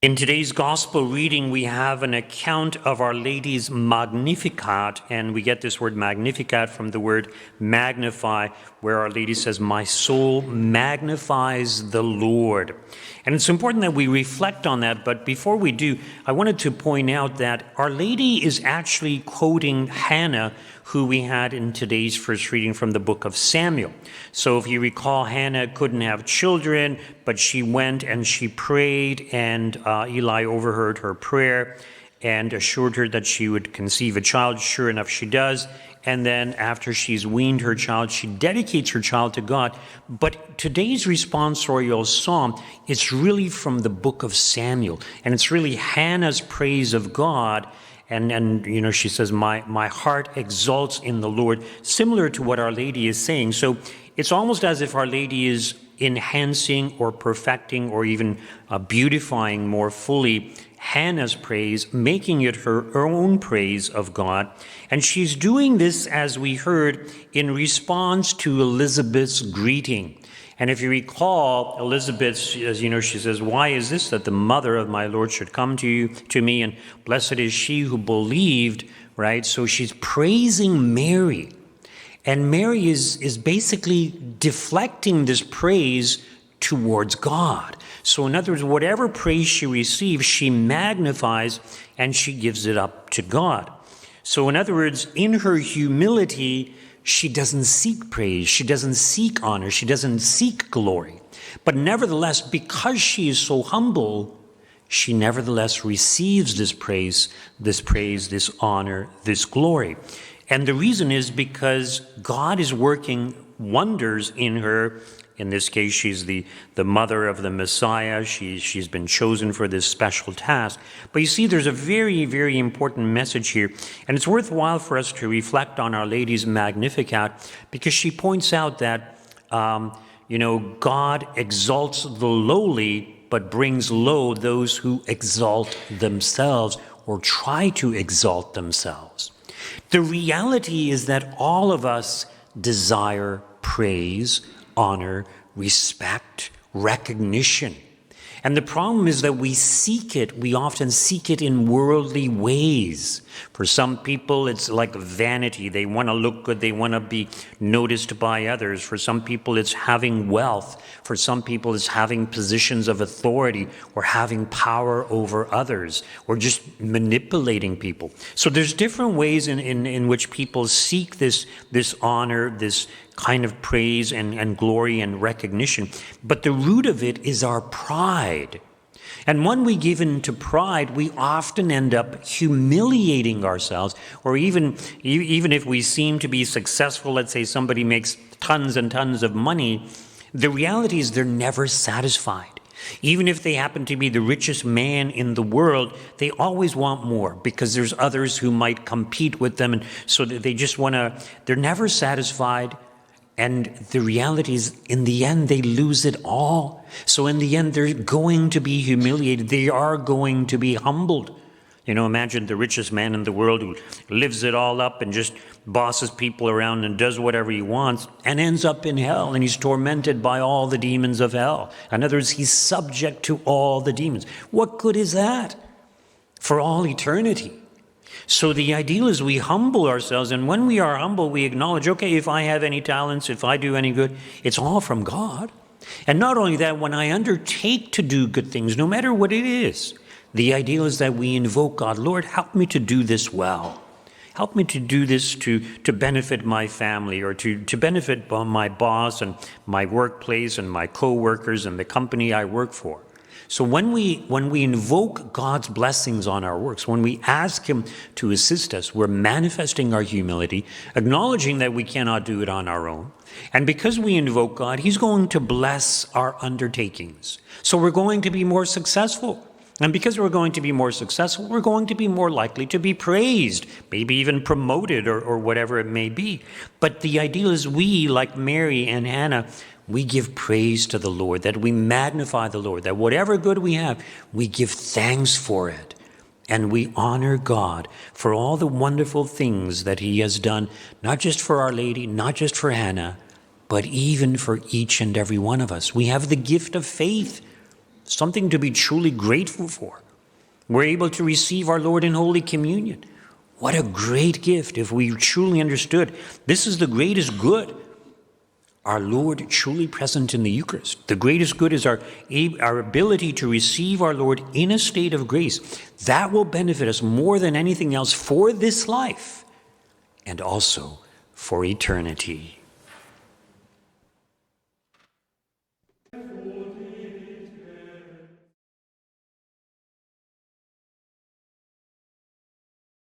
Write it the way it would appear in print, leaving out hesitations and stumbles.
In today's gospel reading, we have an account of Our Lady's Magnificat, and we get this word Magnificat from the word magnify, where Our Lady says, "My soul magnifies the Lord." And it's important that we reflect on that, but before we do, I wanted to point out that Our Lady is actually quoting Hannah, who we had in today's first reading from the book of Samuel. So if you recall, Hannah couldn't have children, but she went and she prayed, and Eli overheard her prayer and assured her that she would conceive a child. Sure enough, she does. And then after she's weaned her child, she dedicates her child to God. But today's responsorial psalm is really from the book of Samuel, and it's really Hannah's praise of God. And you know, she says, my heart exalts in the Lord, similar to what Our Lady is saying. So it's almost as if Our Lady is enhancing or perfecting or even beautifying more fully Hannah's praise, making it her own praise of God. And she's doing this, as we heard, in response to Elizabeth's greeting. And if you recall, Elizabeth, as you know, she says, "Why is this that the mother of my Lord should come to me, and blessed is she who believed," right? So she's praising Mary. And Mary is basically deflecting this praise towards God. So in other words, whatever praise she receives, she magnifies and she gives it up to God. So in other words, in her humility, she doesn't seek praise, she doesn't seek honor, she doesn't seek glory. But nevertheless, because she is so humble, she nevertheless receives this praise, this honor, this glory. And the reason is because God is working wonders in her. In this case, she's the mother of the Messiah. She's been chosen for this special task. But you see, there's a very, very important message here. And it's worthwhile for us to reflect on Our Lady's Magnificat, because she points out that, God exalts the lowly, but brings low those who exalt themselves or try to exalt themselves. The reality is that all of us desire praise, honor, respect, recognition. And the problem is that we often seek it in worldly ways. For some people, it's like vanity. They want to look good. They want to be noticed by others. For some people, it's having wealth. For some people, it's having positions of authority or having power over others or just manipulating people. So there's different ways in which people seek this honor, this kind of praise and glory and recognition. But the root of it is our pride. And when we give in to pride, we often end up humiliating ourselves, or even if we seem to be successful, let's say somebody makes tons and tons of money, the reality is they're never satisfied. Even if they happen to be the richest man in the world, they always want more because there's others who might compete with them. And so they just they're never satisfied. And the reality is, in the end, they lose it all. So in the end, they're going to be humiliated. They are going to be humbled. Imagine the richest man in the world who lives it all up and just bosses people around and does whatever he wants and ends up in hell, and he's tormented by all the demons of hell. In other words, he's subject to all the demons. What good is that for all eternity? So the ideal is we humble ourselves, and when we are humble, we acknowledge, okay, if I have any talents, if I do any good, it's all from God. And not only that, when I undertake to do good things, no matter what it is, the ideal is that we invoke God. Lord, help me to do this well. Help me to do this to benefit my family, or to benefit my boss and my workplace and my co-workers and the company I work for. So when we invoke God's blessings on our works, when we ask him to assist us, we're manifesting our humility, acknowledging that we cannot do it on our own. And because we invoke God, he's going to bless our undertakings. So we're going to be more successful. And because we're going to be more successful, we're going to be more likely to be praised, maybe even promoted or whatever it may be. But the ideal is we, like Mary and Hannah, we give praise to the Lord, that we magnify the Lord, that whatever good we have, we give thanks for it. And we honor God for all the wonderful things that he has done, not just for Our Lady, not just for Hannah, but even for each and every one of us. We have the gift of faith, something to be truly grateful for. We're able to receive our Lord in Holy Communion. What a great gift if we truly understood this is the greatest good. Our Lord truly present in the Eucharist. The greatest good is our ability to receive our Lord in a state of grace. That will benefit us more than anything else for this life and also for eternity.